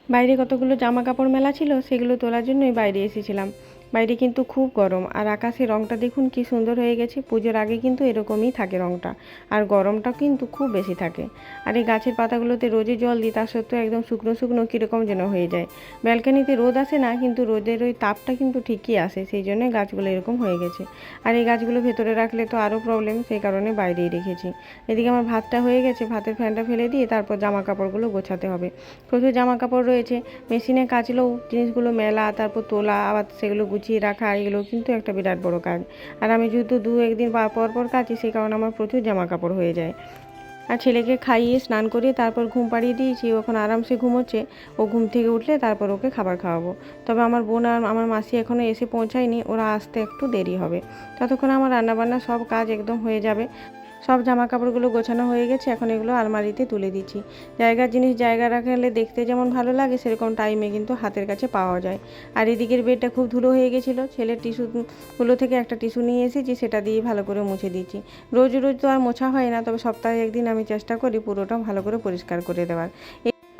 বাইরে কতগুলো জামা কাপড় মেলা ছিল, সেগুলো তোলার জন্যই বাইরে এসেছিলাম। বাইরে কিন্তু খুব গরম, আর আকাশের রংটা দেখুন কি সুন্দর হয়ে গেছে। পুজোর আগে কিন্তু এরকমই থাকে রংটা, আর গরমটা কিন্তু খুব বেশি থাকে। আর এই গাছের পাতাগুলোতে রোজই জল দিই, তা সত্ত্বেও একদম শুকনো শুকনো কীরকম যেন হয়ে যায়। ব্যালকানিতে রোদ আসে না, কিন্তু রোদের ওই তাপটা কিন্তু ঠিকই আসে, সেই জন্য গাছগুলো এরকম হয়ে গেছে। আর এই গাছগুলো ভেতরে রাখলে তো আরও প্রবলেম, সেই কারণে বাইরেই রেখেছি। এদিকে আমার ভাতটা হয়ে গেছে, ভাতের ফ্যানটা ফেলে দিয়ে তারপর জামা কাপড়গুলো গোছাতে হবে। প্রচুর জামা কাপড় রয়েছে, মেশিনে কাচলেও জিনিসগুলো মেলা, তারপর তোলা, আবার সেগুলো গুছিয়ে রাখা, এগুলো কিন্তু একটা বিরাট বড় কাজ। আর আমি যেহেতু দু একদিন পর পর কাচি, সেই কারণে আমার প্রচুর জামা কাপড় হয়ে যায়। আর ছেলেকে খাইয়ে স্নান করিয়ে তারপর ঘুম পাড়িয়ে দিয়েছি, ও এখন আরামসে ঘুমোচ্ছে। ও ঘুম থেকে উঠলে তারপর ওকে খাবার খাওয়াবো। তবে আমার বোন আর আমার মাসি এখনও এসে পৌঁছায়নি, ওরা আসতে একটু দেরি হবে। ততক্ষণ আমার রান্নাবান্না সব কাজ একদম হয়ে যাবে। সব জামা কাপড়গুলো গোছানো হয়ে গেছে, এখন এগুলো আলমারিতে তুলে দিচ্ছি। জায়গার জিনিস জায়গা রাখলে দেখতে যেমন ভালো লাগে, সেরকম টাইমে কিন্তু হাতের কাছে পাওয়া যায়। আর এদিকের বেডটা খুব ধুলো হয়ে গেছিলো, ছেলের টিস্যুগুলো থেকে একটা টিস্যু নিয়ে এসেছি, সেটা দিয়ে ভালো করে মুছে দিচ্ছি। রোজ রোজ তো আর মোছা হয় না, তবে সপ্তাহে একদিন আমি চেষ্টা করি পুরোটা ভালো করে পরিষ্কার করে দেওয়ার।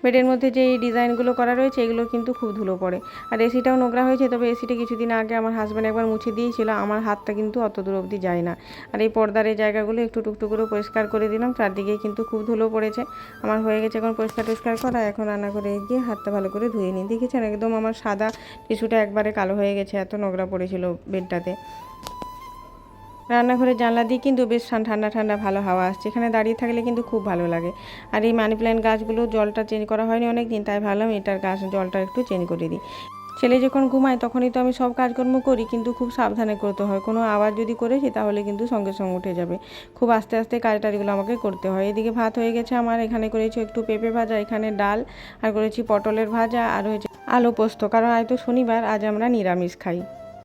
বেডের মধ্যে যে এই ডিজাইনগুলো করা রয়েছে, এগুলো কিন্তু খুব ধুলো পড়ে। আর এসিটাও নোংরা হয়েছে, তবে এসিটা কিছুদিন আগে আমার হাজব্যান্ড একবার মুছে দিয়েছিল, আমার হাতটা কিন্তু অত দূর অবধি যায় না। আর এই পর্দার এই জায়গাগুলো একটু টুকটুক করে পরিষ্কার করে দিলাম, চারদিকে কিন্তু খুব ধুলো পড়েছে। আমার হয়ে গেছে এখন পরিষ্কার করা, এখন রান্না করে গিয়ে হাতটা ভালো করে ধুয়ে নিই। দেখেছেন একদম আমার সাদা টিস্যুটা একবারে কালো হয়ে গেছে, এত নোংরা পড়েছিল বেডটাতে। রান্নাঘরের জানলা দিয়ে কিন্তু বেশ ঠান্ডা ঠান্ডা ভালো হাওয়া আসছে, এখানে দাঁড়িয়ে থাকলে কিন্তু খুব ভালো লাগে। আর এই মানি প্ল্যান্ট গাছগুলো জলটা চেঞ্জ করা হয়নি অনেক দিন, তাই ভাবলাম এটার গাছ জলটা একটু চেঞ্জ করে দিই। ছেলে যখন ঘুমায় তখনই তো আমি সব কাজকর্ম করি, কিন্তু খুব সাবধানে করতে হয়। কোনো আওয়াজ যদি করেছি তাহলে কিন্তু সঙ্গে সঙ্গে উঠে যাবে। খুব আস্তে আস্তে কাজ টাজগুলো আমাকে করতে হয়। এদিকে ভাত হয়ে গেছে আমার, এখানে করেছি একটু পেঁপে ভাজা, এখানে ডাল, আর করেছি পটলের ভাজা, আর হয়েছে আলু পোস্ত, কারণ আজ তো শনিবার, আজ আমরা নিরামিষ খাই।